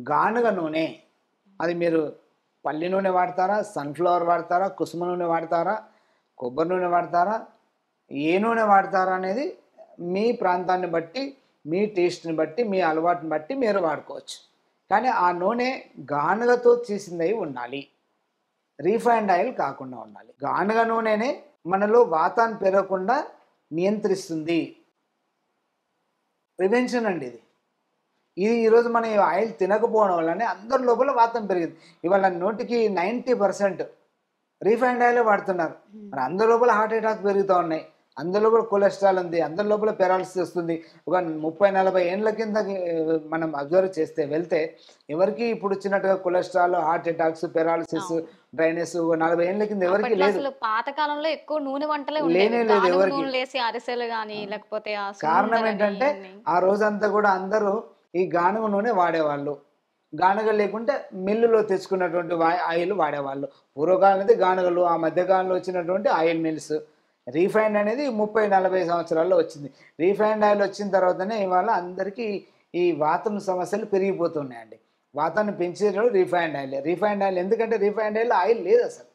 గానుగ నూనె అది మీరు పల్లి నూనె వాడతారా, సన్‌ఫ్లవర్ వాడతారా, కుసుమ నూనె వాడతారా, కొబ్బరి నూనె వాడతారా, ఏ నూనె వాడతారా అనేది మీ ప్రాంతాన్ని బట్టి, మీ టేస్ట్‌ని బట్టి, మీ అలవాటుని బట్టి మీరు వాడుకోవచ్చు. కానీ ఆ నూనె గానుగతో చేసిందై ఉండాలి. రీఫైన్డ్ ఆయిల్ కాకుండా ఉండాలి. గానుగ నూనెనే మనలో వాతాన్ని పెరగకుండా నియంత్రిస్తుంది. ప్రివెన్షన్ అండి ఇది. ఇది ఈరోజు మనం ఈ ఆయిల్ తినకపోవడం వల్లనే అందరి లోపల వాతం పెరిగింది. ఇవాళ 90% రీఫైన్డ్ ఆయిలే వాడుతున్నారు. మరి అందరి లోపల హార్ట్ అటాక్ పెరుగుతా ఉన్నాయి. అందరి లోపల కొలెస్ట్రాల్ ఉంది. అందరి లోపల పెరాలిసిస్ వస్తుంది. ఒక 30, 40 ఏండ్ల కిందకి మనం అబ్జర్వ్ చేస్తే వెళ్తే ఎవరికీ ఇప్పుడు వచ్చినట్టుగా కొలెస్ట్రాల్, హార్ట్ అటాక్స్, పెరాలిసిస్, అవును. డ్రైనెస్ 40 ఏండ్ల కింద ఎవరికీ అప్పట్లో లేదు. అసలు పాత కాలంలో ఎక్కువ నూనె వంటలే ఉండేవి. లేనే లేదు గానుగ ఎవరికీ. నూనెలేసి అరిసెలు గాని, లేకపోతే ఆ కారణం సున్నుండలని ఏంటంటే ఇయన్నీ. ఆ రోజంతా కూడా అందరూ ఈ గానుగ నూనె వాడేవాళ్ళు. గానుగ లేకుంటే మిల్లులో తెచ్చుకున్నటువంటి ఆయిల్ వాడేవాళ్ళు. పూర్వకాలం అయితే గానుగలు, ఆ మధ్య కాలంలో వచ్చినటువంటి ఆయిల్ మిల్స్. రీఫైండ్ అనేది 30, 40 సంవత్సరాల్లో వచ్చింది. రీఫైండ్ ఆయిల్ వచ్చిన తర్వాతనే ఇవాళ అందరికీ ఈ వాతం సమస్యలు పెరిగిపోతున్నాయండి. వాతాన్ని పెంచేటప్పుడు రీఫైండ్ ఆయిల్. రీఫైండ్ ఆయిల్ ఎందుకంటే రీఫైండ్ ఆయిల్ లేదు అసలు.